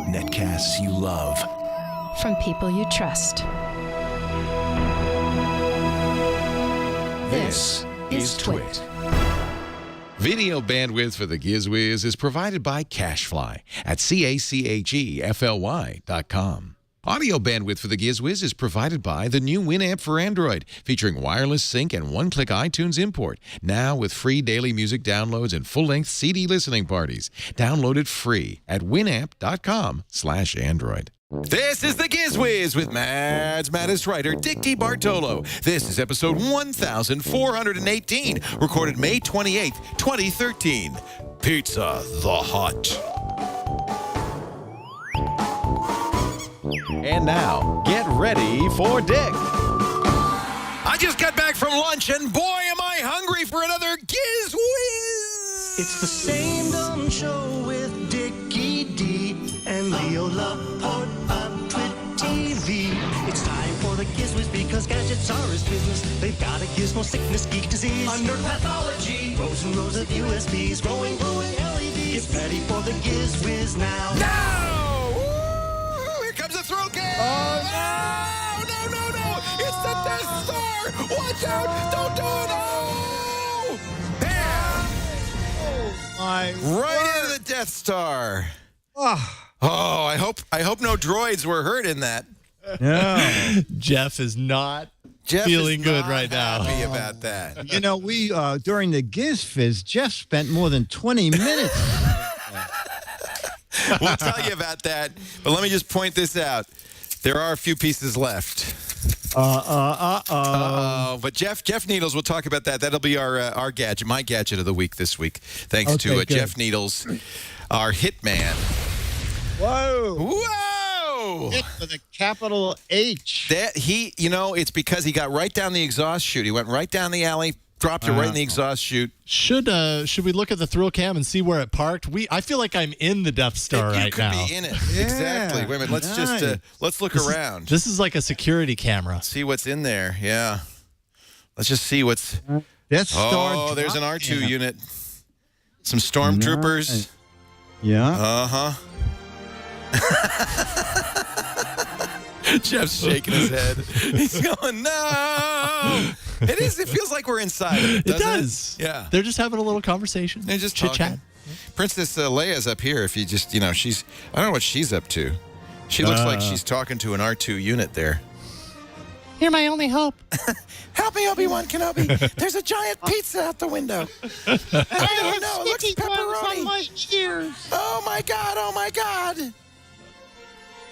Netcasts you love. From people you trust. This is Twit. Video bandwidth for the Giz Wiz is provided by CashFly at CACHEFLY.com. Audio bandwidth for the Giz Wiz is provided by the new Winamp for Android, featuring wireless sync and one-click iTunes import. Now with free daily music downloads and full-length CD listening parties. Download it free at winamp.com/Android. This is the Giz Wiz with Mads Mattis writer Dick D. Bartolo. This is episode 1418, recorded May 28th, 2013. Pizza the Hutt. And now, get ready for Dick. I just got back from lunch, and boy, am I hungry for another Giz Wiz. It's the same dumb show with Dickie D and Leo Laporte on Twit TV. It's time for the Giz Wiz because gadgets are his business. They've got a gizmo sickness, geek disease, under pathology, rows and rows of USBs, glowing LEDs. Get ready for the Giz Wiz now. No! Here comes the throw game! Oh, no! No! It's the Death Star! Watch out! Don't do it! Oh! Bam! Oh, my Right into the Death Star. Oh, I hope no droids were hurt in that. no. Jeff is not Jeff feeling is good not right now. happy about that. You know, we, during the Giz Fizz, Jeff spent more than 20 minutes. We'll tell you about that, but let me just point this out. There are a few pieces left. But Jeff Needles, we'll talk about that. That'll be our gadget, my gadget of the week this week. Thanks to Okay, good. Jeff Needles, our hitman. Whoa. Whoa! Hit with a capital H. That it's because he got right down the exhaust chute. He went right down the alley, dropped it right in the exhaust chute. Should we look at the thrill cam and see where it parked? I feel like I'm in the Death Star You right could now. be in it. Yeah, Exactly. Wait a minute. Let's nice. let's look around. This is like a security camera. See what's in there. Yeah. Let's just see what's. Death Star. Oh, there's an drop R2 cam. unit. Some stormtroopers. Nice. Yeah. Jeff's shaking his head. He's going, no. It feels like we're inside of it, It doesn't does. Yeah. They're just having a little conversation. They're just chit chat. talking. Princess Leia's up here. If you just, I don't know what she's up to. She looks like she's talking to an R2 unit there. You're my only hope. Help me, Obi-Wan Kenobi. There's a giant pizza out the window. I don't know. It looks pepperoni. on my ears. Oh, my God.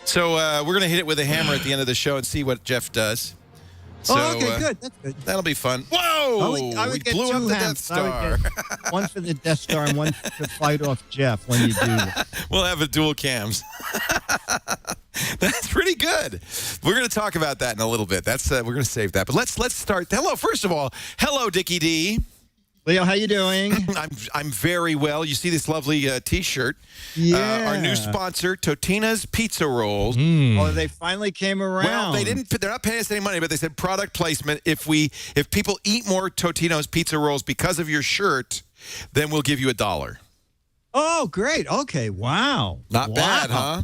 So we're going to hit it with a hammer at the end of the show and see what Jeff does. So, Okay, good. That's good. That'll be fun. Whoa! I would We get blew up two the hams. Death I would Star. get one for the Death Star and one to fight off Jeff when you do that. We'll have a dual cams. That's pretty good. We're going to talk about that in a little bit. We're going to save that. But let's start. First of all, hello, Dickie D. Leo, how you doing? I'm very well. You see this lovely T-shirt. Yeah. Our new sponsor, Totina's Pizza Rolls. Oh, they finally came around. Well, they're not paying us any money, but they said product placement. If people eat more Totino's Pizza Rolls because of your shirt, then we'll give you $1. Oh, great. Okay. Wow. Not Wow. bad, huh?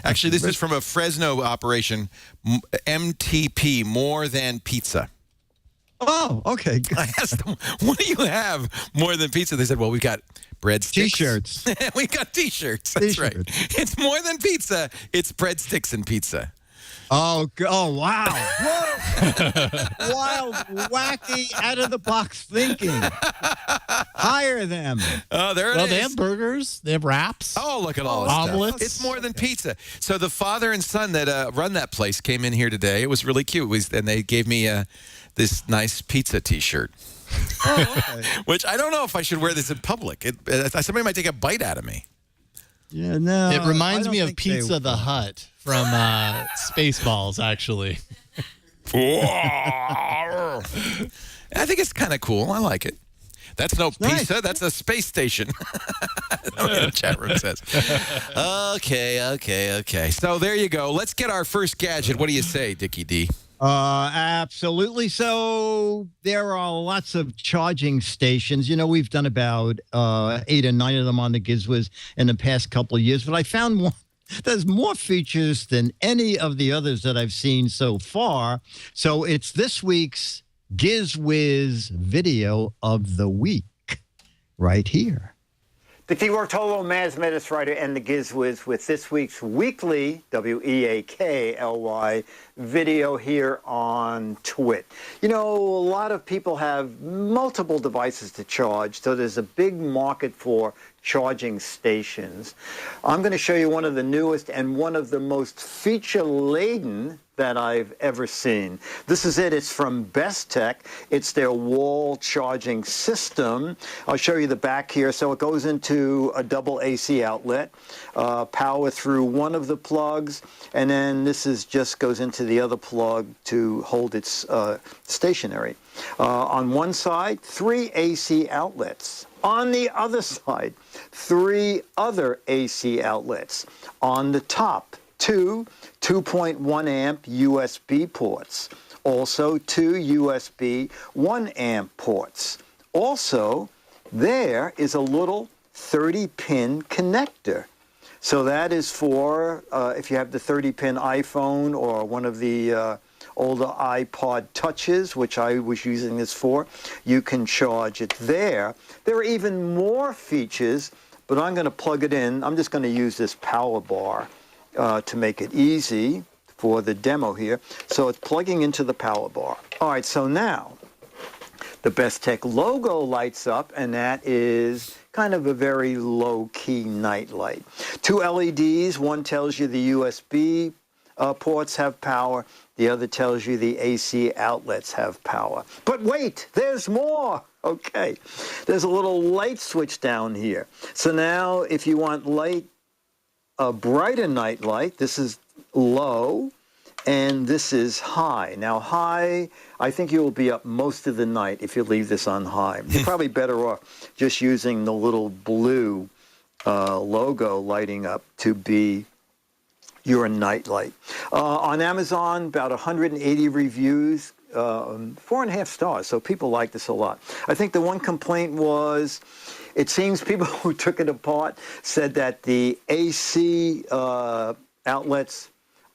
Actually, this is from a Fresno operation, MTP, More Than Pizza. Oh, okay. Good. I asked them, what do you have more than pizza? They said, well, we've got breadsticks. T-shirts. We got T-shirts. That's right. It's more than pizza. It's breadsticks and pizza. Oh, wow. Whoa. Wild, wacky, out-of-the-box thinking. Hire them. Oh, there it is. They have burgers. They have wraps. Oh, look at all this stuff. Omelets. It's more than pizza. So the father and son that run that place came in here today. It was really cute. And they gave me this nice pizza T-shirt. Oh, okay. Which I don't know if I should wear this in public. Somebody might take a bite out of me. Yeah, no. It reminds I me don't of think they Pizza the Hutt from Spaceballs, actually. I think it's kind of cool. I like it. That's no pizza. nice. That's a space station. The chat room says. Okay. So there you go. Let's get our first gadget. What do you say, Dickie D? Absolutely. So there are lots of charging stations. We've done about 8 or 9 of them on the Giz Wiz in the past couple of years, but I found one. There's more features than any of the others that I've seen so far. So it's this week's Giz Wiz video of the week right here. The T. Bartolo, Maz Metis writer, and the Giz Wiz with this week's weekly WEAKLY video here on Twit. A lot of people have multiple devices to charge, so there's a big market for charging stations. I'm going to show you one of the newest and one of the most feature-laden that I've ever seen. This is it. It's from Bestek. It's their wall charging system. I'll show you the back here. So it goes into a double AC outlet, power through one of the plugs, and then this just goes into the other plug to hold its stationary. On one side, 3 AC outlets. On the other side, 3 other AC outlets. On the top, 2 2.1 amp USB ports. Also 2 USB 1 amp ports. Also, there is a little 30-pin connector. So that is for if you have the 30-pin iPhone or one of the older iPod Touches, which I was using this for, you can charge it there. There are even more features, but I'm going to plug it in. I'm just going to use this power bar to make it easy for the demo here. So it's plugging into the power bar. All right, so now the Bestek logo lights up, and that is kind of a very low-key night light. 2 LEDs, one tells you the USB ports have power, the other tells you the AC outlets have power. But wait, there's more! Okay, there's a little light switch down here. So now if you want a brighter night light, this is low, and this is high. Now high, I think you will be up most of the night if you leave this on high. You're probably better off just using the little blue logo lighting up to be your night light. On Amazon, about 180 reviews, 4.5 stars, so people like this a lot. I think the one complaint was, it seems people who took it apart said that the AC outlets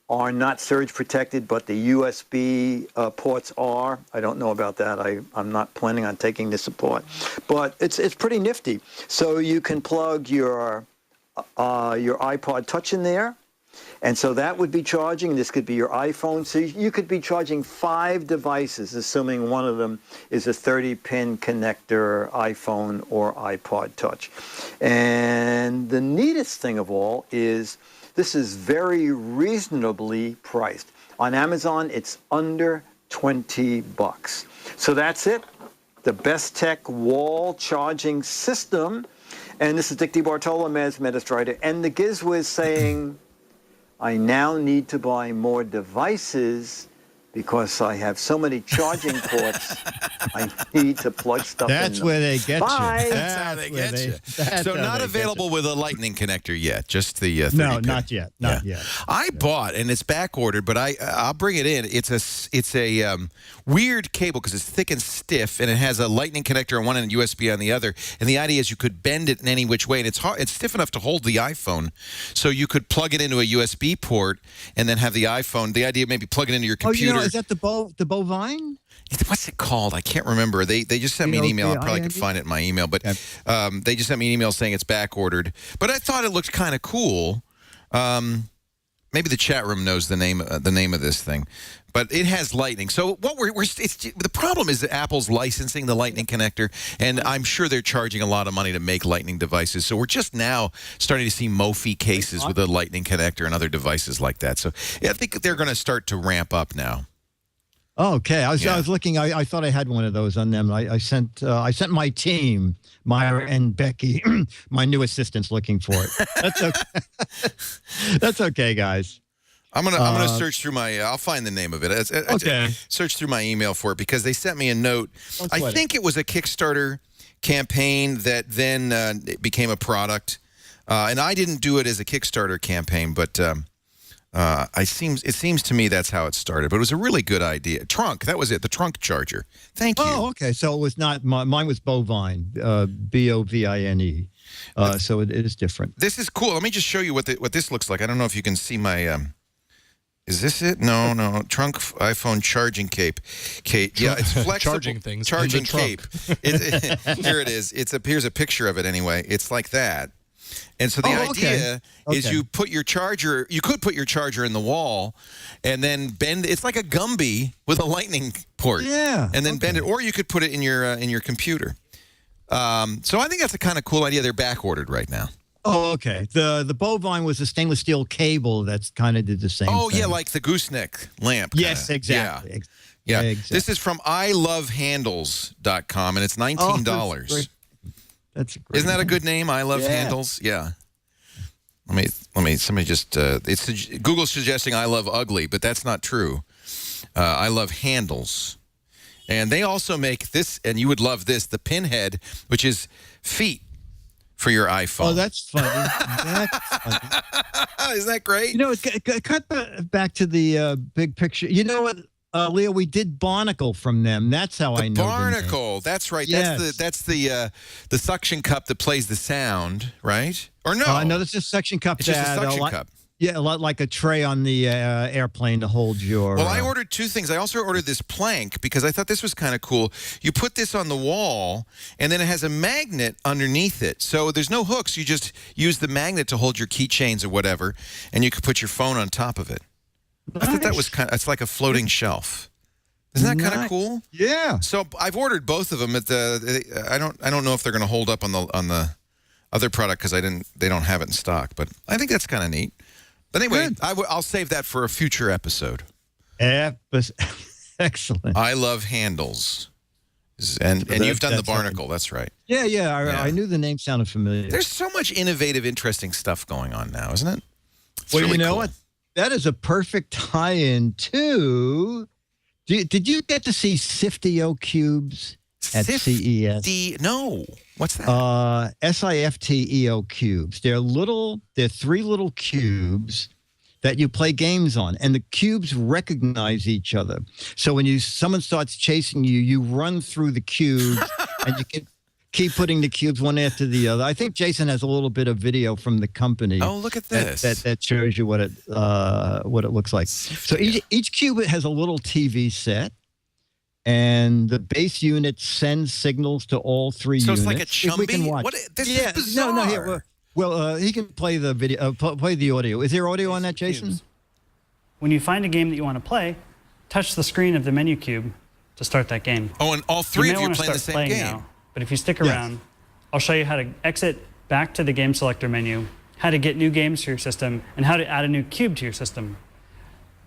are not surge protected, but the USB ports are. I don't know about that. I'm not planning on taking this apart, but it's pretty nifty. So you can plug your iPod Touch in there, and so that would be charging. This could be your iPhone. So you could be charging 5 devices, assuming one of them is a 30-pin connector iPhone or iPod Touch. And the neatest thing of all is this is very reasonably priced. On Amazon, it's under $20. So that's it. The Bestek wall charging system. And this is Dick DeBartolo, Maz Medistrator, and the Giz Wiz saying, I now need to buy more devices because I have so many charging ports. I need to plug stuff in. That's where they get Bye. you. That's how they get you. So not available with a lightning connector yet, just the 30 No, pin. not yet. Not yet. I bought, and it's back ordered, but I'll bring it in. It's a weird cable because it's thick and stiff, and it has a lightning connector on one end and USB on the other. And the idea is you could bend it in any which way, and it's stiff enough to hold the iPhone, so you could plug it into a USB port and then have the iPhone. The idea maybe plug it into your computer. Oh, is that the bovine? What's it called? I can't remember. They just sent me an email. I probably could find it in my email, but they just sent me an email saying it's back ordered. But I thought it looked kind of cool. Maybe the chat room knows the name of this thing, but it has lightning. So what the problem is that Apple's licensing the lightning connector, and I'm sure they're charging a lot of money to make lightning devices. So we're just now starting to see Mophie cases with a lightning connector and other devices like that. So yeah, I think they're going to start to ramp up now. Okay, I was looking. I thought I had one of those on them. I sent my team, Myra and Becky, my new assistants, looking for it. That's okay. That's okay, guys. I'm gonna search through my. I'll find the name of it. Okay. Search through my email for it because they sent me a note. I think it was a Kickstarter campaign that then became a product, and I didn't do it as a Kickstarter campaign, but. It seems to me that's how it started, but it was a really good idea. Trunk, that was it, the trunk charger. Thank you. Oh, okay. So it was not mine was bovine, Bovine. So it is different. This is cool. Let me just show you what this looks like. I don't know if you can see my. Is this it? No. Trunk iPhone charging cape. Yeah, it's flexible. Charging things. Charging in the trunk. cape. Here it is. Here's a picture of it anyway. It's like that. And so the idea is you put your charger. You could put your charger in the wall, and then bend. It's like a Gumby with a lightning port. Yeah. And then bend it, or you could put it in your computer. So I think that's a kind of cool idea. They're back ordered right now. Oh, okay. The bovine was a stainless steel cable that's kind of did the same thing. Yeah, like the gooseneck lamp. Yes, kinda. exactly. Yeah. Exactly. This is from ilovehandles.com, and it's $19. That's great. Isn't that a good name? I Love Handles? Yeah. Let me, somebody just, it's Google's suggesting I love ugly, but that's not true. I love handles. And they also make this, and you would love this, the Pinhead, which is feet for your iPhone. Oh, that's funny. That's funny. Isn't that great? You know, cut back to the big picture. You know what, Leo? We did Barnacle from them. That's how I know. Barnacle. That's right. Yes. That's the suction cup that plays the sound, right? Or no? No, this is a suction cup. It's just a suction cup. Yeah, a lot like a tray on the airplane to hold your... Well, I ordered two things. I also ordered this plank because I thought this was kind of cool. You put this on the wall, and then it has a magnet underneath it. So there's no hooks. You just use the magnet to hold your keychains or whatever, and you could put your phone on top of it. Nice. I thought that was it's like a floating shelf. Isn't that kind of cool? Yeah. So I've ordered both of them. I don't know if they're going to hold up on the other product because they don't have it in stock. But I think that's kind of neat. But anyway, I'll save that for a future episode. Excellent. I love handles. And you've done the Barnacle. That's right. Yeah. I knew the name sounded familiar. There's so much innovative, interesting stuff going on now, isn't it? It's well, really you know cool. what? That is a perfect tie-in to... Did you get to see Sifteo cubes at CES? No. What's that? Sifteo cubes. They're three little cubes that you play games on, and the cubes recognize each other. So when someone starts chasing you, you run through the cubes, and you can keep putting the cubes one after the other. I think Jason has a little bit of video from the company. Oh, look at this. That shows you what it looks like. So each cube has a little TV set. And the base unit sends signals to all three units. So it's like a chumby? We can watch. This is bizarre. No. Here, well, he can play the video, play the audio. Is there audio on that, Jason? When you find a game that you want to play, touch the screen of the menu cube to start that game. Oh, and all three of you are playing the same game. Now, but if you stick around, I'll show you how to exit back to the game selector menu, how to get new games to your system, and how to add a new cube to your system.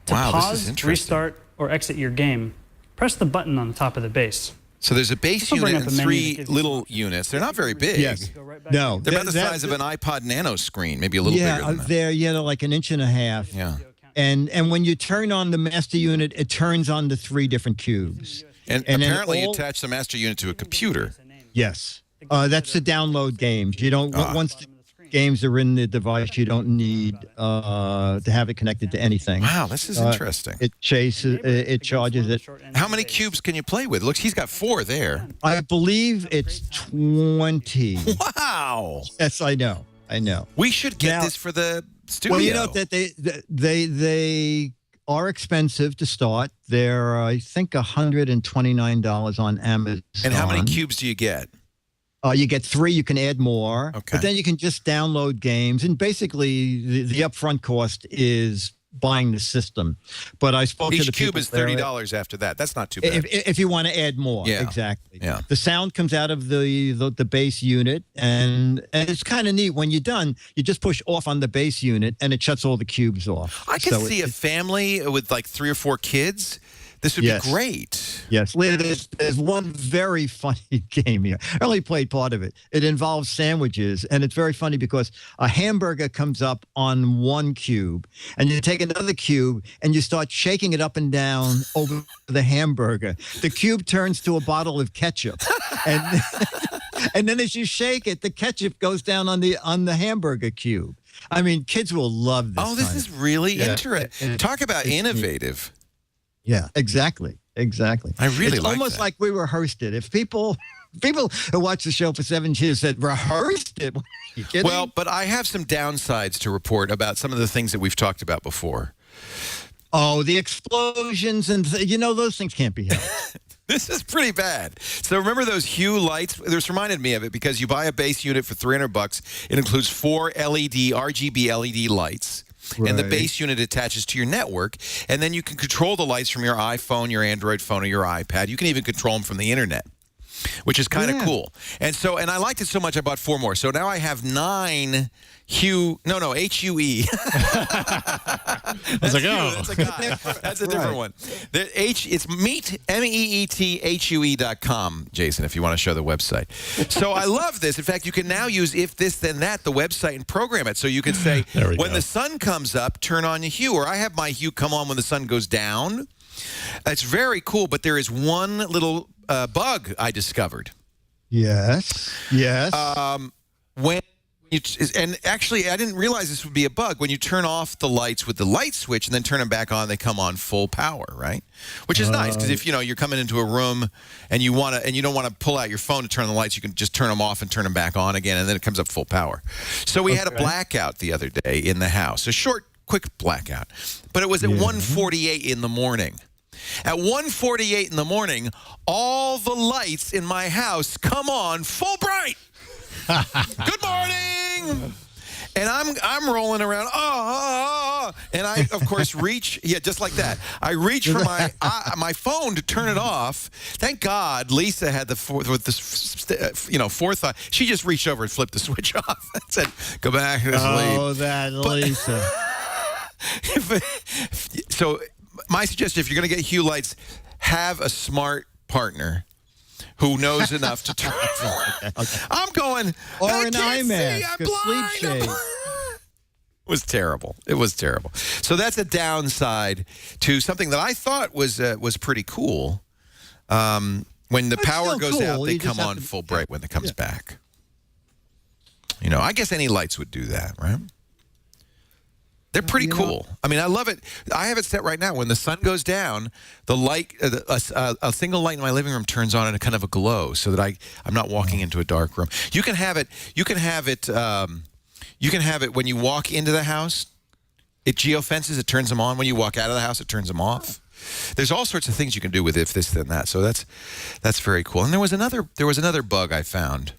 To pause, restart, or exit your game, press the button on the top of the base. So there's a base unit and three little units. They're not very big. Yes. No. They're about the size of an iPod Nano screen, maybe a little bigger than that. They're like an inch and a half. Yeah. And when you turn on the master unit, it turns on the three different cubes. And apparently you attach the master unit to a computer. Yes. That's to download games. You don't once the games are in the device, you don't need to have it connected to anything. Wow, this is interesting. It charges it. How many cubes can you play with? Look, he's got 4 there. I believe it's 20. Wow. Yes, I know. We should get this for the studio. Well, you know that they are expensive to start. They're I think $129 on Amazon. And how many cubes do you get? You get 3. You can add more. Okay. But then you can just download games. And basically, the upfront cost is buying the system. But I spoke to the Each cube people is $30 after that. That's not too bad. If you want to add more. Yeah. Exactly. Yeah. The sound comes out of the base unit. And it's kind of neat. When you're done, you just push off on the base unit, and it shuts all the cubes off. I could see a family with like 3 or 4 kids. This would be great. Yes. There's one very funny game here. I only played part of it. It involves sandwiches, and it's very funny because a hamburger comes up on one cube, and you take another cube, and you start shaking it up and down over the hamburger. The cube turns to a bottle of ketchup. And And then as you shake it, the ketchup goes down on the hamburger cube. I mean, kids will love this. Oh, this is really interesting. Talk about innovative. Yeah, exactly. I really like almost that. like we rehearsed it. If people who watched the show for 7 years said rehearsed it, you kidding? Well, but I have some downsides to report about some of the things that we've talked about before. Oh, the explosions and those things can't be helped. This is pretty bad. So remember those Hue lights? This reminded me of it because you buy a base unit for $300. It includes 4 RGB LED lights. Right. And the base unit attaches to your network. And then you can control the lights from your iPhone, your Android phone, or your iPad. You can even control them from the internet, which is kind of cool. And I liked it so much I bought 4 more. So now I have 9 HUE. I was like, oh. That's a guy. That's a different one. It's MEET.com, Jason, if you want to show the website. So I love this. In fact, you can now use If This Then That, the website, and program it. So you can say, when the sun comes up, turn on your Hue. Or I have my Hue come on when the sun goes down. It's very cool, but there is one little bug I discovered. Yes. And actually, I didn't realize this would be a bug. When you turn off the lights with the light switch and then turn them back on, they come on full power, right? Which is nice because if you're coming into a room and you don't want to pull out your phone to turn the lights, you can just turn them off and turn them back on again, and then it comes up full power. So we had a blackout the other day in the house, a short, quick blackout, but it was at 1:48 in the morning. At 1:48 in the morning, all the lights in my house come on full bright. Good morning. And I'm rolling around, and I, of course, reach, just like that. I reach for my phone to turn it off. Thank God Lisa had the forethought. She just reached over and flipped the switch off and said, go back to sleep. Oh, that Lisa. So my suggestion, if you're going to get Hue lights, have a smart partner who knows enough to turn it on. I'm going, or I an can't eye mask, see, I'm a blind. sleep shade. It was terrible. It was terrible. So that's a downside to something that I thought was pretty cool. When the power goes out, they come on full bright when it comes back. I guess any lights would do that, right? They're pretty cool. I mean, I love it. I have it set right now. When the sun goes down, the light, a single light in my living room turns on in a kind of a glow, so that I'm not walking into a dark room. You can have it. You can have it when you walk into the house. It geofences. It turns them on. When you walk out of the house, it turns them off. There's all sorts of things you can do with If This Then That. So that's very cool. And there was another bug I found.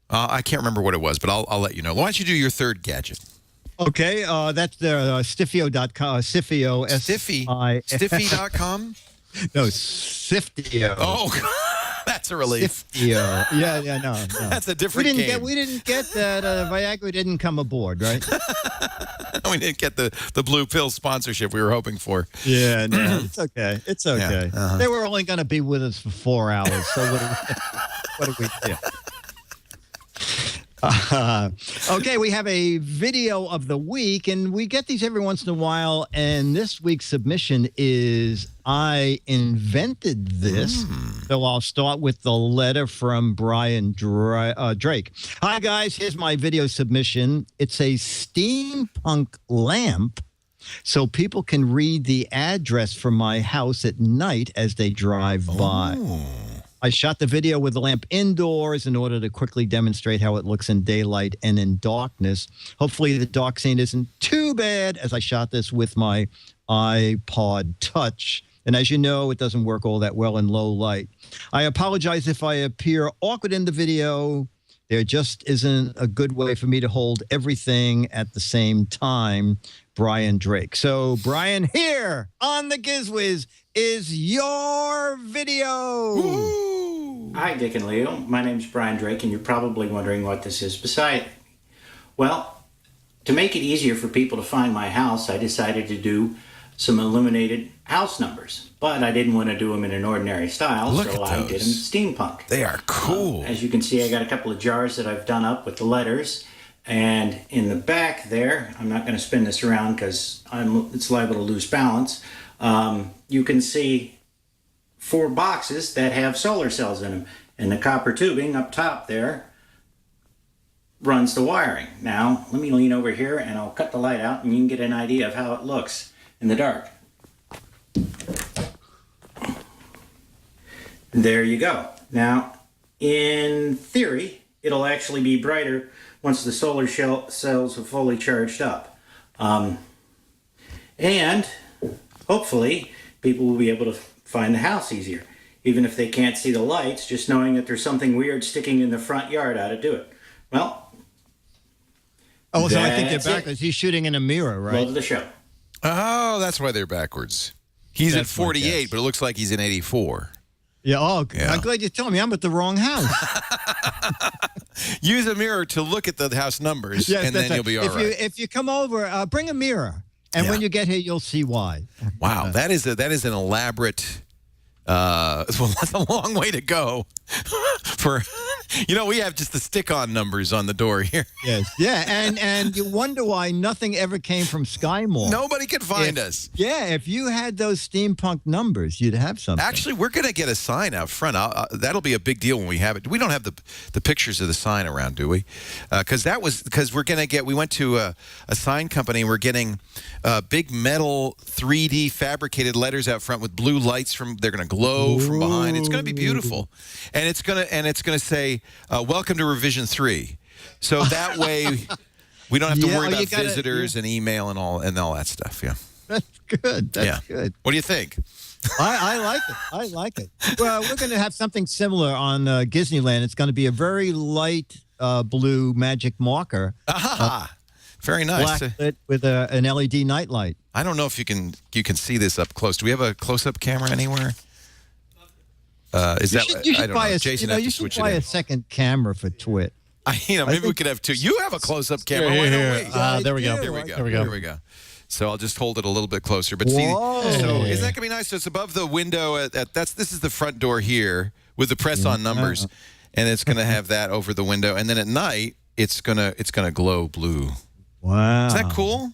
I can't remember what it was, but I'll let you know. Why don't you do your third gadget? Okay, that's the Sifteo.com. Sifteo. Stiffy.com? No, Sifteo. Oh, that's a relief. Sifteo. Yeah, no. That's a different game. We didn't get that. Viagra didn't come aboard, right? We didn't get the blue pill sponsorship we were hoping for. Yeah, no, it's okay. It's okay. Yeah, They were only going to be with us for 4 hours, so what do we do? Okay, we have a video of the week, and we get these every once in a while, and this week's submission is I invented this. So I'll start with the letter from Brian Drake. Hi, guys. Here's my video submission. It's a steampunk lamp so people can read the address for my house at night as they drive by. I shot the video with the lamp indoors in order to quickly demonstrate how it looks in daylight and in darkness. Hopefully the dark scene isn't too bad, as I shot this with my iPod Touch. And as you know, it doesn't work all that well in low light. I apologize if I appear awkward in the video. There just isn't a good way for me to hold everything at the same time. Brian Drake. So, Brian, here on the Giz Wiz is your video. Ooh. Hi, Dick and Leo. My name's Brian Drake, and you're probably wondering what this is beside me. Well, to make it easier for people to find my house, I decided to do some illuminated house numbers. But I didn't want to do them in an ordinary style, so I did them steampunk. They are cool. As you can see, I got a couple of jars that I've done up with the letters. And in the back there, I'm not going to spin this around because it's liable to lose balance. You can see 4 boxes that have solar cells in them. And the copper tubing up top there runs the wiring. Now, let me lean over here and I'll cut the light out and you can get an idea of how it looks in the dark. There you go. Now, in theory, it'll actually be brighter once the solar cells have fully charged up. And hopefully, people will be able to find the house easier. Even if they can't see the lights, just knowing that there's something weird sticking in the front yard ought to do it. Well, so I think they're backwards. He's shooting in a mirror, right? Roll to the show. Oh, that's why they're backwards. He's at 48, but it looks like he's in 84. Yeah, I'm glad you told me. I'm at the wrong house. Use a mirror to look at the house numbers, and then you'll be all right. If you come over, bring a mirror. And when you get here, you'll see why. Wow, that is an elaborate. Well, that's a long way to go. For we have just the stick-on numbers on the door here. Yes, yeah, and you wonder why nothing ever came from Sky Mall. Nobody could find us. Yeah, if you had those steampunk numbers, you'd have something. Actually, we're going to get a sign out front. That'll be a big deal when we have it. We don't have the pictures of the sign around, do we? Because we're going to get. We went to a sign company. And we're getting big metal 3D fabricated letters out front with blue lights they're going to glow from behind. It's going to be beautiful, and it's going to say welcome to revision 3. So that way we don't have to worry about visitors and email and all that stuff. Yeah, that's good. That's good. What do you think? I like it. I like it. Well, we're going to have something similar on Disneyland. It's going to be a very light blue magic marker. Very nice. Black lit with an LED nightlight. I don't know if you can see this up close. Do we have a close-up camera anywhere? I don't know. Jason, you should buy a second camera for Twit. Maybe we could have two. You have a close-up camera. There we go. There we go. So I'll just hold it a little bit closer. But see, so isn't that gonna be nice? So it's above the window. This is the front door here with the press-on numbers, and it's gonna have that over the window. And then at night, it's gonna glow blue. Wow. Is that cool?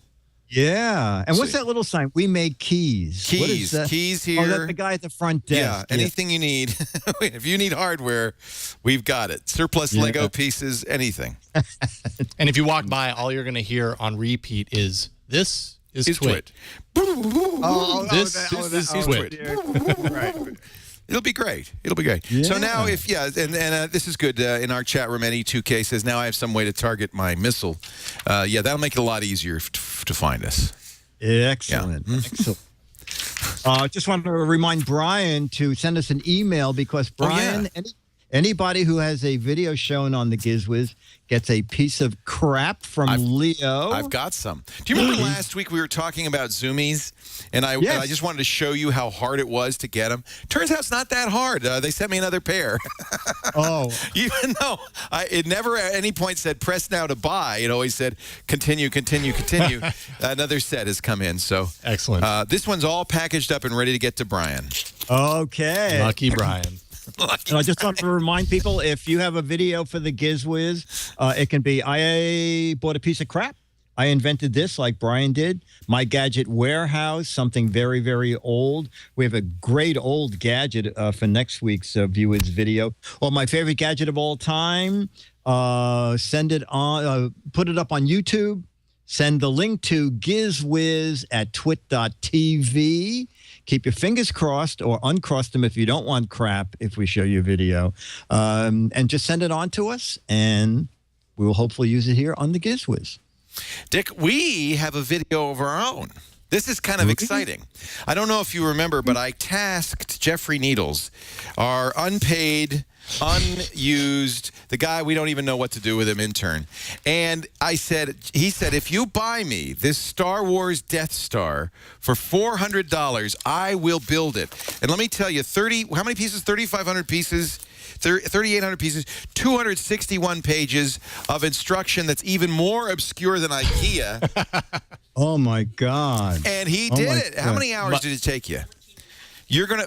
Yeah. And what's that little sign? We make keys. Keys here. Oh, that's the guy at the front desk. Yeah, anything you need. If you need hardware, we've got it. Surplus Lego pieces, anything. And if you walk by, all you're going to hear on repeat is, this is Twit. This is Twit. Right. It'll be great. Yeah. So now, and this is good. In our chat room, NE2K says, now I have some way to target my missile. That'll make it a lot easier to find us. Excellent. Yeah. Excellent. Just wanted to remind Brian to send us an email because, Brian, anybody who has a video shown on the Giz Wiz gets a piece of crap from Leo. I've got some. Do you remember last week we were talking about Zoomies? And I just wanted to show you how hard it was to get them. Turns out it's not that hard. They sent me another pair. Even though it never at any point said press now to buy. It always said continue. Another set has come in. So excellent. This one's all packaged up and ready to get to Brian. Okay. Lucky Brian. And I just want to remind people, if you have a video for the Giz Wiz, it can be, I bought a piece of crap. I invented this like Brian did. My gadget warehouse, something very, very old. We have a great old gadget for next week's viewers video. Or my favorite gadget of all time, send it on, put it up on YouTube. Send the link to gizwiz@twit.tv. Keep your fingers crossed or uncross them if you don't want crap if we show you a video. And just send it on to us, and we will hopefully use it here on the Giz Wiz. Dick, we have a video of our own. This is kind of exciting. I don't know if you remember, but I tasked Jeffrey Needles, our unpaid, unused, the guy we don't even know what to do with him, intern. And he said, if you buy me this Star Wars Death Star for $400, I will build it. And let me tell you, how many pieces? 3,500 pieces. 3,800 pieces, 261 pages of instruction that's even more obscure than IKEA. Oh, my God. And he did it. How many hours did it take you?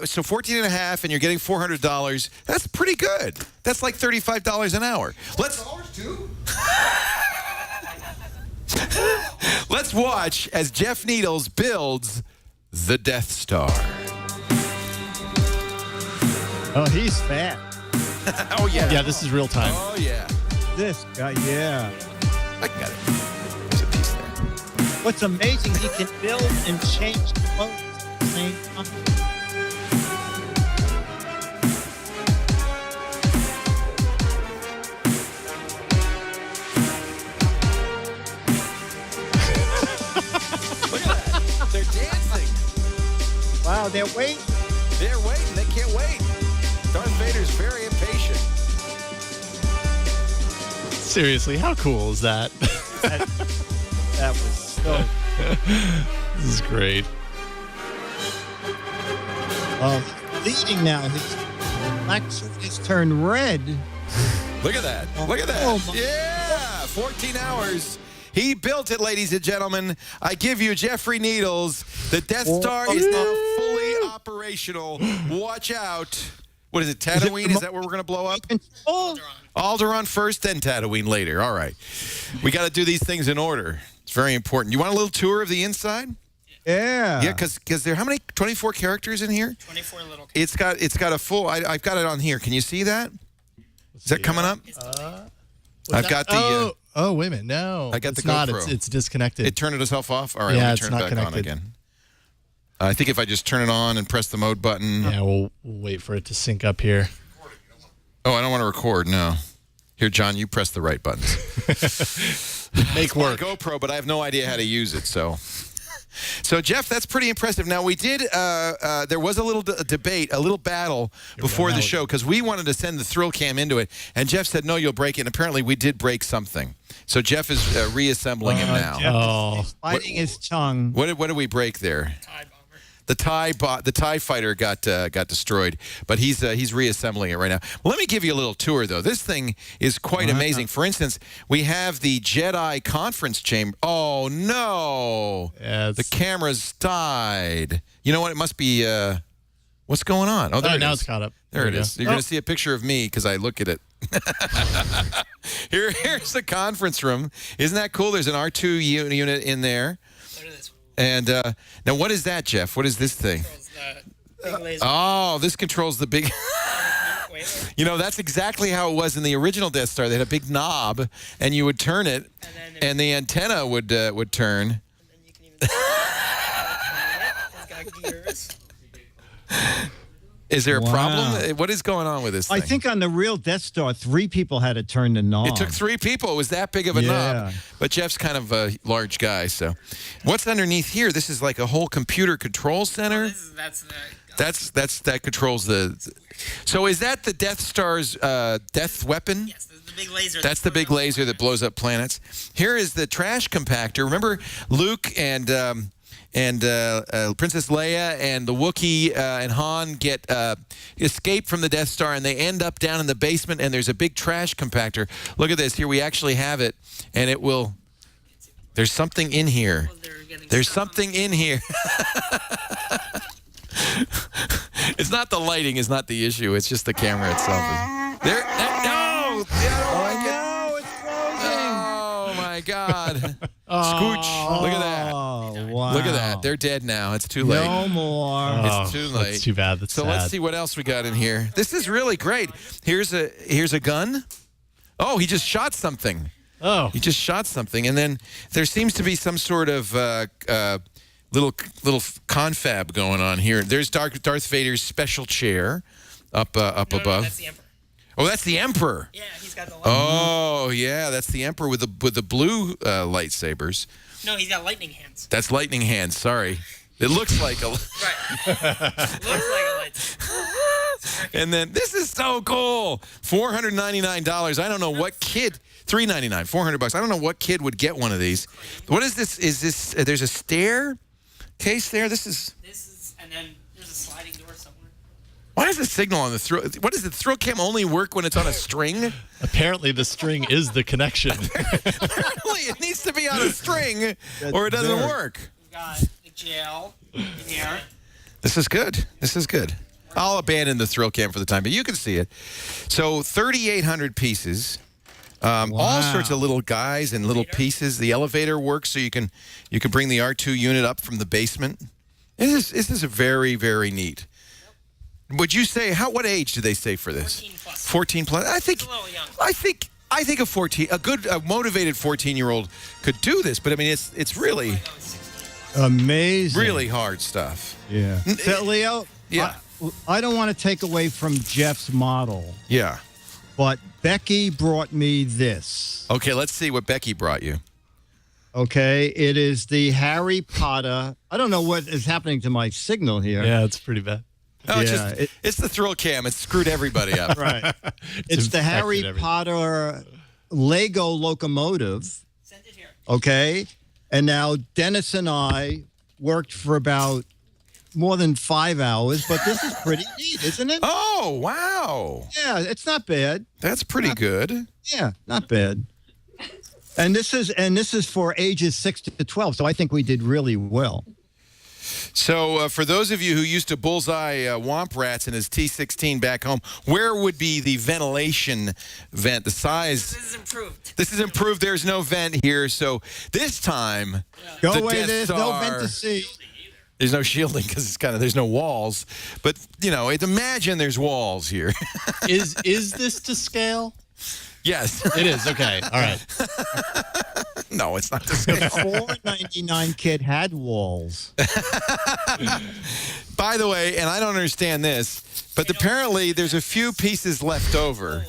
So 14 and a half, and you're getting $400. That's pretty good. That's like $35 an hour. Let's watch as Jeff Needles builds the Death Star. Oh, he's fat. Oh, yeah. Yeah, this is real time. Oh, yeah. This guy, yeah. I got it. There's a piece there. What's amazing, he can build and change the clothes at the same time. Look at that. They're dancing. Wow, they're waiting. They're waiting. They can't wait. Darth Vader's very impatient. Seriously, how cool is that? That was so. This is great. Leading now. His black suit has turned red. Look at that. Look at that. Oh, my Yeah. 14 hours. He built it, ladies and gentlemen. I give you Jeffrey Needles. The Death Star is now fully operational. Watch out. What is it, Tatooine? Is that where we're going to blow up? Alderaan first, then Tatooine later. All right. We got to do these things in order. It's very important. You want a little tour of the inside? Yeah. Yeah, because there, how many? 24 characters in here? 24 little. It's got a full. I've got it on here. Can you see that? Is that coming up? I've got the. Oh, wait a minute. No. I got it's the not. GoPro. It's disconnected. It turned itself off? All right, Yeah, let me it's turn not it back on connected. again. I think if I just turn it on and press the mode button. Yeah, we'll wait for it to sync up here. Oh, I don't want to record, no. Here, John, you press the right buttons. Make work. GoPro, but I have no idea how to use it, so. So, Jeff, that's pretty impressive. Now, we did, there was a little debate, a little battle before the show, because we wanted to send the thrill cam into it, and Jeff said, no, you'll break it, and apparently we did break something. So, Jeff is reassembling it now. He's biting his tongue. What did we break there? The TIE fighter got destroyed, but he's reassembling it right now. Well, let me give you a little tour, though. This thing is quite amazing. For instance, we have the Jedi conference chamber. Oh, no. Yeah, the camera's died. You know what? It must be, what's going on? Oh, there it now is. It's caught up. There it is. You're going to see a picture of me because I look at it. Here's the conference room. Isn't that cool? There's an R2 unit in there. And now, what is that, Jeff? What is this thing? Oh, this controls the big. You know, that's exactly how it was in the original Death Star. They had a big knob, and you would turn it, and the antenna would turn. Is there a problem? What is going on with this thing? I think on the real Death Star, 3 people had to turn the knob. It took 3 people. It was that big of a knob. But Jeff's kind of a large guy, so. What's underneath here? This is like a whole computer control center? That controls the. So is that the Death Star's death weapon? Yes, the big laser. That's the big laser that blows up planets. Here is the trash compactor. Remember Luke and Princess Leia and the Wookiee and Han escape from the Death Star, and they end up down in the basement, and there's a big trash compactor. Look at this. Here we actually have it, and it will. There's something in here. There's something in here. It's not the lighting is not the issue. It's just the camera itself. There. No. It's closing. Oh my God. Scooch. Look at that. Wow. Look at that. They're dead now. It's too late. No more. It's too late. That's too bad. That's so sad. let's see what else we got in here. This is really great. Here's a gun. Oh, he just shot something. Oh. He just shot something, and then there seems to be some sort of little confab going on here. There's Darth Vader's special chair up above. No, that's the Emperor. Oh, that's the Emperor. Yeah, he's got the lightning. Oh, yeah, that's the Emperor with the blue lightsabers. No, he's got lightning hands. That's lightning hands. Sorry, it looks like a. Right. Looks like a lightsaber. And then this is so cool. $499. I don't know what kid. $399. $400. I don't know what kid would get one of these. What is this? Is this? There's a stair case there. This is, and then there's a sliding door somewhere. Why is the signal on the thrill? What is it? Thrill cam only work when it's on a string? Apparently, the string is the connection. Apparently, it needs to be on a string, or it doesn't work. We've got the gel in here. This is good. This is good. I'll abandon the thrill cam for the time, but you can see it. So 3,800 pieces. All sorts of little guys and little pieces. The elevator works, so you can bring the R2 unit up from the basement. This is very, very neat. Would you say what age do they say for this? 14 plus. 14 plus. I think. It's a little young. I think a motivated 14-year-old could do this, but I mean, it's really amazing, really hard stuff. Yeah. So, Leo. Yeah. I don't want to take away from Jeff's model. Yeah. But Becky brought me this. Okay, let's see what Becky brought you. Okay, it is the Harry Potter. I don't know what is happening to my signal here. Yeah, it's pretty bad. Oh, it's the thrill cam. It's screwed everybody up. Right. It's the Harry Potter Lego locomotive. Send it here. Okay. And now Dennis and I worked for about more than 5 hours, but this is pretty neat, isn't it? Oh, wow. Yeah, it's not bad. That's pretty good. Yeah, not bad. And this is for ages 6 to 12, so I think we did really well. So for those of you who used to bullseye womp rats in his T16 back home, where would be the ventilation vent, the size? This is improved. This is improved. There's no vent here. So this time, Go away, there's no vent to see. There's no shielding because there's no walls. But, imagine there's walls here. Is this to scale? Yes. It is. Okay. All right. No, it's not to scale. The $4.99 kit had walls. By the way, and I don't understand this, but apparently there's a few pieces left over.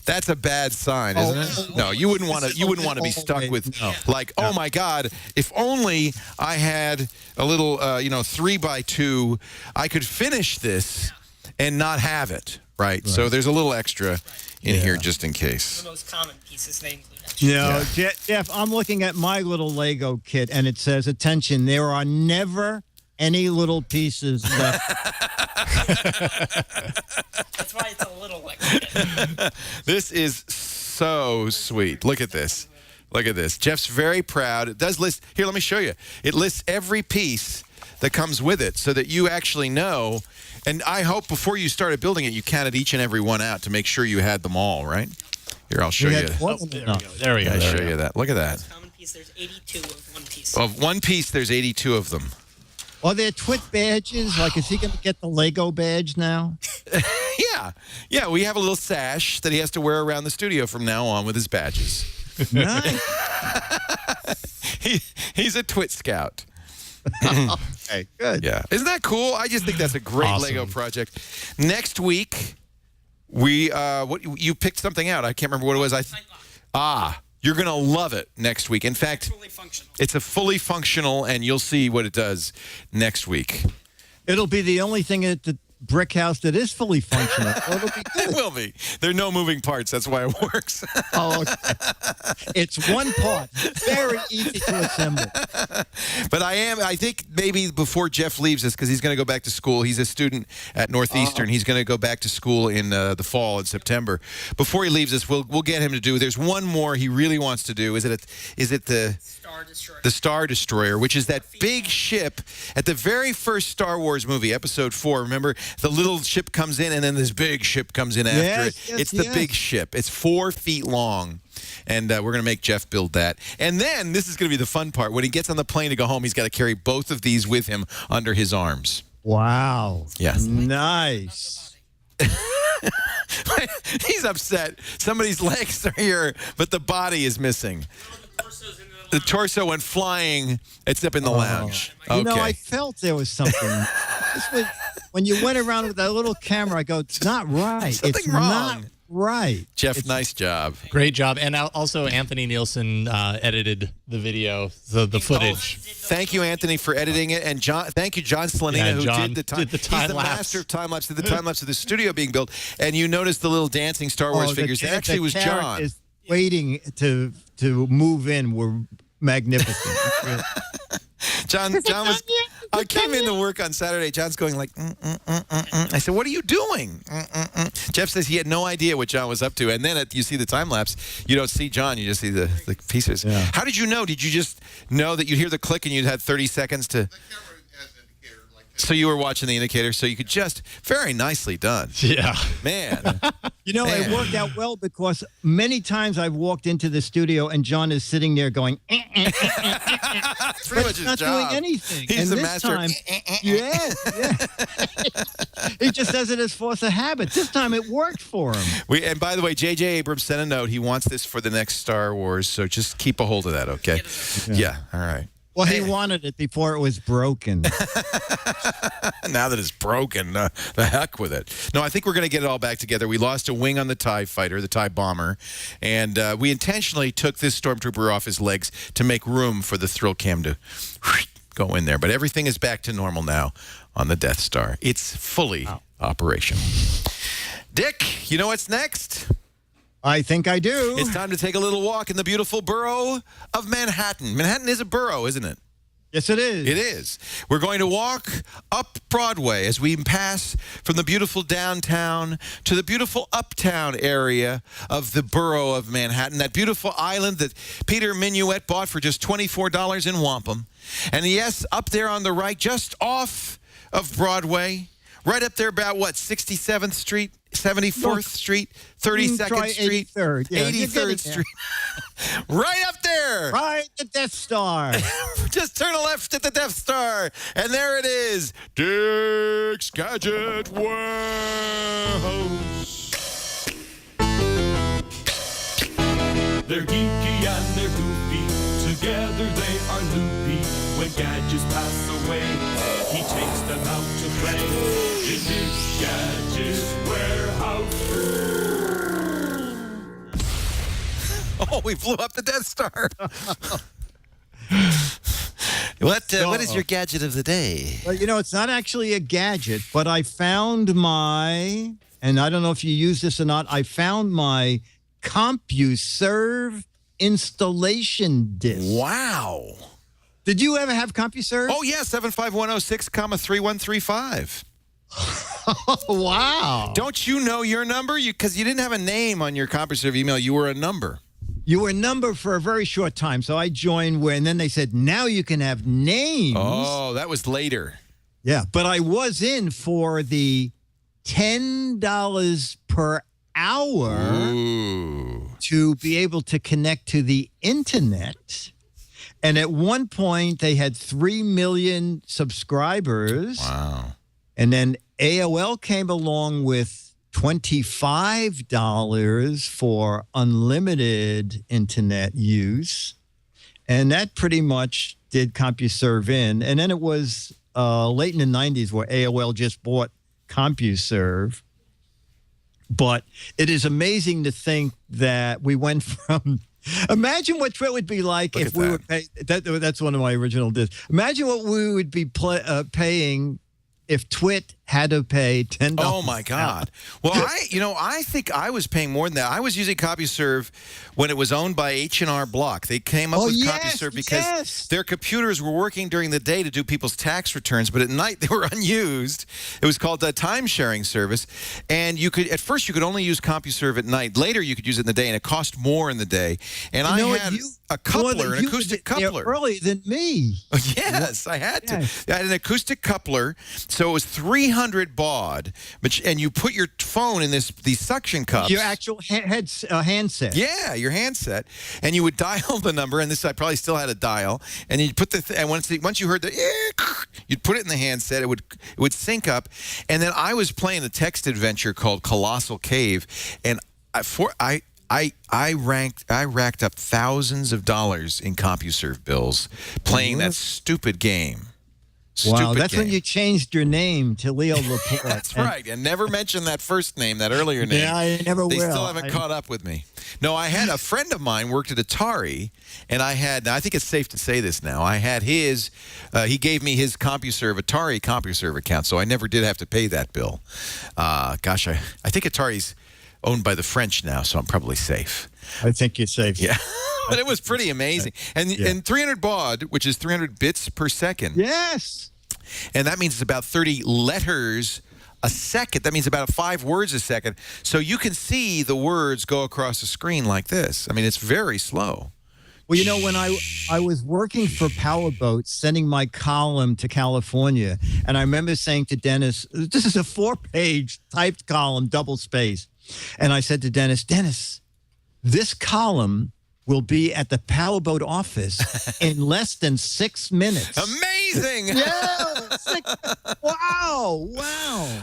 That's a bad sign, isn't it? No, you wouldn't want to. You wouldn't want to be stuck with oh my God! If only I had a little, 3x2, I could finish this and not have it. Right. So there's a little extra in here just in case. The most common pieces they include. No, Jeff, I'm looking at my little Lego kit, and it says, "Attention! There are never any little pieces left." That's why it's a little like that. This is so sweet. Look at this. Look at this. Jeff's very proud. It does list. Here, let me show you. It lists every piece that comes with it so that you actually know. And I hope before you started building it, you counted each and every one out to make sure you had them all, right? Here, I'll show you. There we go. I'll show you that. Look at that. Common piece, there's 82 of one piece. Of one piece, there's 82 of them. Are there Twit badges? Like, is he going to get the Lego badge now? Yeah, we have a little sash that he has to wear around the studio from now on with his badges. Nice. He's a Twit scout. Okay, good. Yeah. Isn't that cool? I just think that's a great Lego project. Next week, you picked something out. I can't remember what it was. You're going to love it next week. In fact, it's a fully functional, and you'll see what it does next week. It'll be the only thing at the brick house that is fully functional. It'll be good. It will be. There are no moving parts. That's why it works. Oh, okay. It's one part. Very easy to assemble. But I think maybe before Jeff leaves us, because he's going to go back to school. He's a student at Northeastern. He's going to go back to school in the fall in September. Before he leaves us, we'll get him to do. There's one more he really wants to do. Is it the Star Destroyer? The Star Destroyer, which is that big ship at the very first Star Wars movie, Episode 4. Remember, the little ship comes in, and then this big ship comes in after it. It's the big ship. It's 4 feet long. And we're going to make Jeff build that. And then, this is going to be the fun part. When he gets on the plane to go home, he's got to carry both of these with him under his arms. Wow. Yeah. Nice. He's upset. Somebody's legs are here, but the body is missing. The torso went flying. It's up in the lounge. Okay. You know, I felt there was something. When you went around with that little camera, I go, it's not right. Something it's wrong. Not right. Jeff, nice job. Great job. And also Anthony Nielsen edited the video, the footage. Thank you, Anthony, for editing it. And thank you, John Slanina, who did the time. He's the master of time-lapse, did the time-lapse of the studio being built. And you noticed the little dancing Star Wars figures. That actually was John. Is waiting to move in were magnificent. John was. I came into work on Saturday. John's going like, I said, "What are you doing?" Jeff says he had no idea what John was up to. And then you see the time lapse. You don't see John. You just see the pieces. Yeah. How did you know? Did you just know that you'd hear the click and you had 30 seconds to? So you were watching the indicator, so you could just very nicely done. Yeah. Man. You know, it worked out well because many times I've walked into the studio and John is sitting there going, That's pretty much his not job. doing anything. He's and the this master. time, yeah. He just does it as force of habit. This time it worked for him. And by the way, J.J. Abrams sent a note. He wants this for the next Star Wars, so just keep a hold of that, okay? Yeah, all right. Well, he wanted it before it was broken. Now that it's broken, the heck with it. No, I think we're going to get it all back together. We lost a wing on the TIE fighter, the TIE bomber, and we intentionally took this stormtrooper off his legs to make room for the thrill cam to go in there. But everything is back to normal now on the Death Star. It's fully operational. Dick, you know what's next? I think I do. It's time to take a little walk in the beautiful borough of Manhattan. Manhattan is a borough, isn't it? Yes, it is. It is. We're going to walk up Broadway as we pass from the beautiful downtown to the beautiful uptown area of the borough of Manhattan, that beautiful island that Peter Minuet bought for just $24 in wampum. And yes, up there on the right, just off of Broadway, right up there about, 67th Street, 74th Street, 32nd Street, 83rd. Yeah, 83rd Street. Right up there. Right, the Death Star. Just turn a left at the Death Star, and there it is, Dick's Gadget Warehouse. They're geeky and they're goofy. Together they are loopy. When gadgets pass away, he takes them out to play. In Dick's Gadget Warehouse. Oh, we blew up the Death Star. What is your gadget of the day? Well, you know, it's not actually a gadget, but I found my, and I don't know if you use this or not, I found my CompuServe installation disc. Wow. Did you ever have CompuServe? Oh, yeah, 75106, 3135. Wow. Don't you know your number? Because you didn't have a name on your CompuServe email. You were a number. You were a number for a very short time, so I joined and then they said, now you can have names. Oh, that was later. Yeah, but I was in for the $10 per hour to be able to connect to the internet. And at one point, they had 3 million subscribers. Wow. And then AOL came along with $25 for unlimited internet use. And that pretty much did CompuServe in. And then it was late in the 90s where AOL just bought CompuServe. But it is amazing to think that we went from... Imagine what it would be like if we were paying... That's one of my original discs. Imagine what we would be paying if Twit had to pay $10. Oh my God! Well, I think I was paying more than that. I was using CompuServe when it was owned by H&R Block. They came up with CompuServe because their computers were working during the day to do people's tax returns, but at night they were unused. It was called the time sharing service, and at first you could only use CompuServe at night. Later you could use it in the day, and it cost more in the day. And I had a coupler, an acoustic coupler. Earlier than me. Yes, I had to. I had an acoustic coupler, so it was 300 baud, and you put your phone in these suction cups. Your actual handset. Yeah, your handset, and you would dial the number, and I probably still had a dial, and you'd put and once you heard the, you'd put it in the handset. It would sync up, and then I was playing a text adventure called Colossal Cave, and I racked up thousands of dollars in CompuServe bills playing that stupid game. Wow, that's when you changed your name to Leo Laporte. That's right. And never mentioned that first name, that earlier name. Yeah, I never will. They still haven't caught up with me. No, I had a friend of mine worked at Atari, and I think it's safe to say this now, I had he gave me his Atari CompuServe account, so I never did have to pay that bill. Gosh, I think Atari's owned by the French now, so I'm probably safe. I think you're safe. Yeah. But it was pretty amazing. And 300 baud, which is 300 bits per second. Yes. And that means it's about 30 letters a second. That means about 5 words a second. So you can see the words go across the screen like this. I mean, it's very slow. Well, you know, when I was working for Powerboat, sending my column to California, and I remember saying to Dennis, this is a 4-page typed column, double space. And I said to Dennis, this column will be at the Powerboat office in less than 6 minutes. Amazing! Yeah! Wow!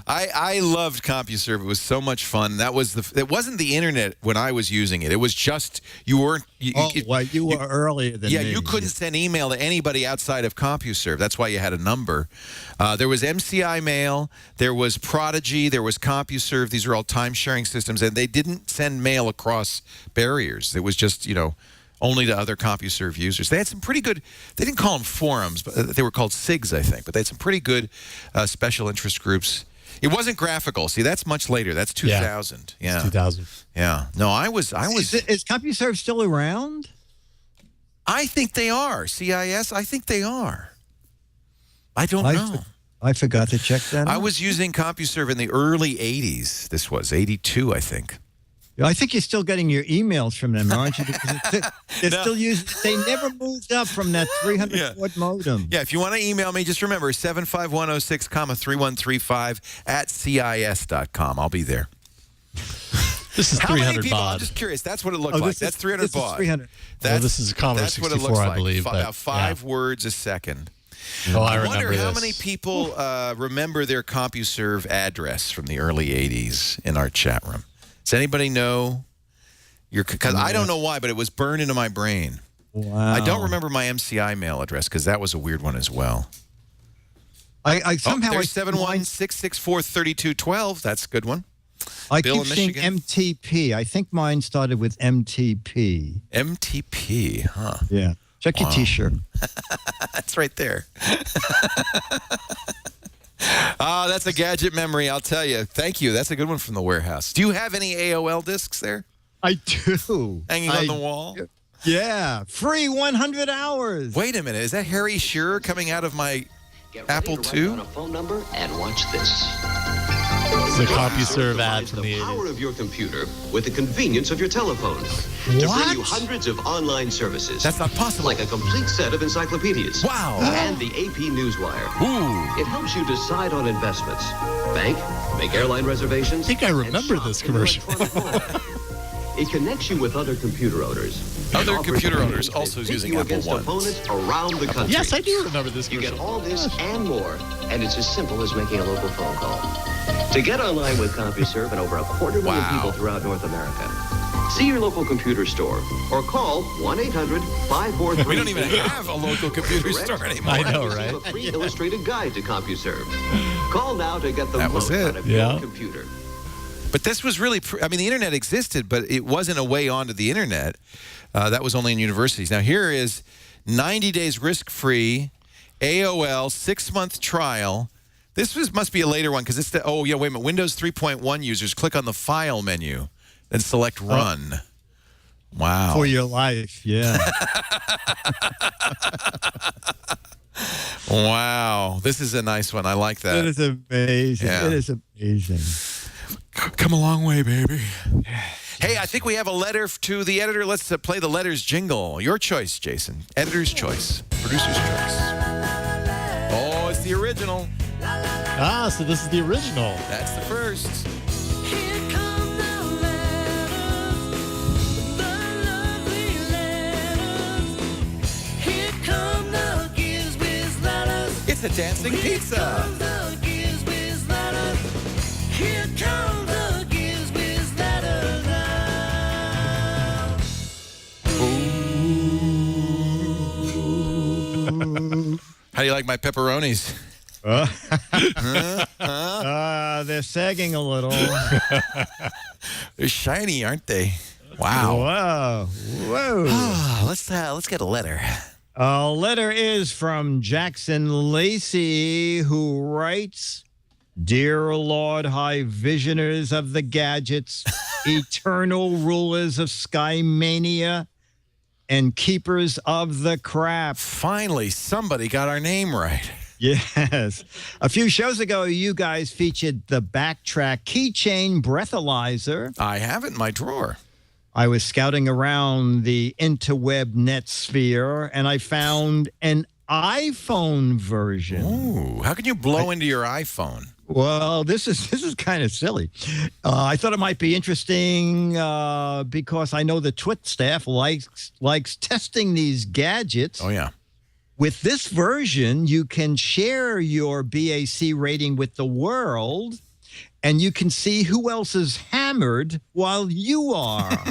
I loved CompuServe. It was so much fun. It wasn't the internet when I was using it. It was just you weren't. You were earlier than me. Yeah, you couldn't send email to anybody outside of CompuServe. That's why you had a number. There was MCI Mail. There was Prodigy. There was CompuServe. These are all time-sharing systems, and they didn't send mail across barriers. It was just, only to other CompuServe users. They had some pretty good, they didn't call them forums, but they were called SIGs, I think. But they had some pretty good special interest groups. It wasn't graphical. See, that's much later. That's 2000. Yeah. It's 2000. Yeah. No, I was. Is CompuServe still around? I think they are. CIS, I think they are. I don't know. I forgot to check that out. I was using CompuServe in the early 80s. This was 82, I think. I think you're still getting your emails from them, aren't you? Because they're still using. They never moved up from that 300-quad modem. Yeah, if you want to email me, just remember 75106, 3135 @cis.com. I'll be there. This is 300 baud. I'm just curious. That's what it looked like. That's 300 baud. 300. This is a Commodore 64, I believe. About 5 words a second. Oh, I wonder how many people remember their CompuServe address from the early 80s in our chat room. Does anybody know? Because I don't know why, but it was burned into my brain. Wow. I don't remember my MCI mail address because that was a weird one as well. I somehow there's 716643212. That's a good one. I Bill keep seeing MTP. I think mine started with MTP. MTP, huh? Yeah. Check your T-shirt. That's right there. That's a gadget memory, I'll tell you. Thank you. That's a good one from the warehouse. Do you have any AOL discs there? I do. Hanging on the wall? Yeah. Free 100 hours. Wait a minute. Is that Harry Shearer coming out of my Apple II? On a phone number and watch this. It's a CompuServe ad from the 80s. The power of your computer with the convenience of your telephone. To bring you hundreds of online services. That's not possible. Like a complete set of encyclopedias. Wow. And the AP Newswire. Ooh. It helps you decide on investments, bank, make airline reservations. I think I remember this commercial. It connects you with other computer owners. Other computer owners also using Apple against One. opponents around the country. Yes, I do remember this commercial. You get all this and more, and it's as simple as making a local phone call. To get online with CompuServe and over 250,000 people throughout North America, see your local computer store or call 1-800-543. We don't even have a local computer store anymore. I know, right? A free illustrated guide to CompuServe. Call now to get the most out of your computer. But this was really, the internet existed, but it wasn't a way onto the internet. That was only in universities. Now, here is 90 days risk-free, AOL, 6-month trial. This must be a later one because it's wait a minute. Windows 3.1 users, click on the File menu, then select Run. Wow. For your life, yeah. Wow. This is a nice one. I like that. It is amazing. Yeah. It is amazing. Come a long way, baby. Hey, I think we have a letter to the editor. Let's play the letters jingle. Your choice, Jason. Editor's choice. Producer's choice. Oh, it's the original. So this is the original. That's the first. Here come the letters, the lovely letters. Here come the Giz Wiz letters. It's a dancing pizza. The Giz Wiz letters. Here come the Giz Wiz letters now. How do you like my pepperonis? They're sagging a little. They're shiny, aren't they? Wow. Whoa. Let's get a letter. A letter is from Jackson Lacey, who writes, Dear Lord High Visioners of the Gadgets, eternal rulers of Skymania, and keepers of the crap. Finally, somebody got our name right. Yes. A few shows ago, you guys featured the Backtrack keychain breathalyzer. I have it in my drawer. I was scouting around the interweb net sphere, and I found an iPhone version. Ooh, how can you blow into your iPhone? Well, this is kind of silly. I thought it might be interesting because I know the Twit staff likes testing these gadgets. Oh, yeah. With this version, you can share your BAC rating with the world, and you can see who else is hammered while you are.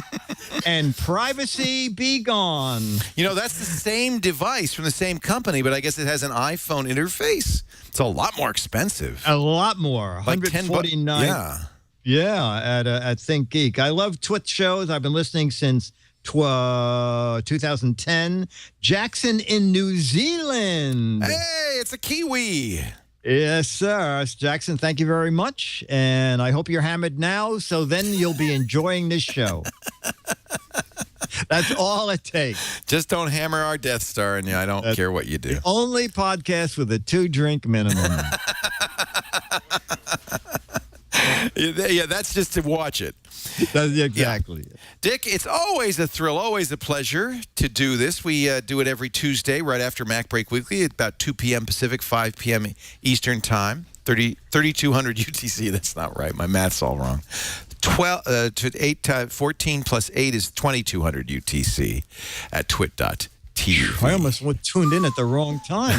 And privacy be gone. You know, that's the same device from the same company, but I guess it has an iPhone interface. It's a lot more expensive. A lot more. Like $149. Yeah. Yeah, at Think Geek. I love Twit shows. I've been listening since 2010. Jackson in New Zealand. Hey, it's a Kiwi. Yes, sir. Jackson, thank you very much. And I hope you're hammered now, so then you'll be enjoying this show. That's all it takes. Just don't hammer our Death Star, and I don't care what you do. The only podcast with a 2-drink minimum. Yeah, that's just to watch it. Exactly. Yeah. Dick, it's always a thrill, always a pleasure to do this. We do it every Tuesday right after Mac Break Weekly at about 2 p.m. Pacific, 5 p.m. Eastern Time. 3,200 UTC. That's not right. My math's all wrong. 14 plus 8 is 2,200 UTC at twit.tv. I almost tuned in at the wrong time.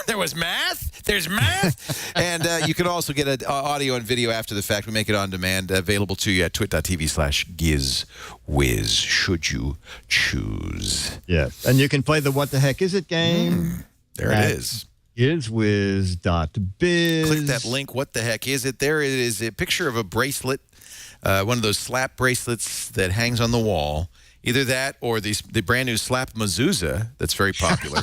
There was math. There's math. And you can also get audio and video after the fact. We make it on demand, available to you at twit.tv/Giz Wiz, should you choose. Yes. And you can play the What the Heck Is It game. There it is. GizWiz.biz. Click that link. What the heck is it? There it is, a picture of a bracelet, one of those slap bracelets that hangs on the wall. Either that or the brand new slap mezuzah that's very popular.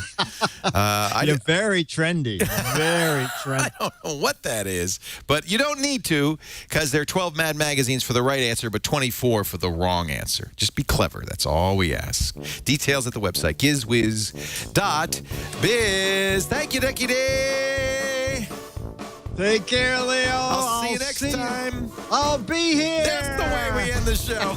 Very trendy. Very trendy. I don't know what that is, but you don't need to because there are 12 Mad magazines for the right answer, but 24 for the wrong answer. Just be clever. That's all we ask. Details at the website, gizwiz.biz. Thank you, Ducky Day. Take care, Leo. I'll see you next time. I'll be here. That's the way we end the show.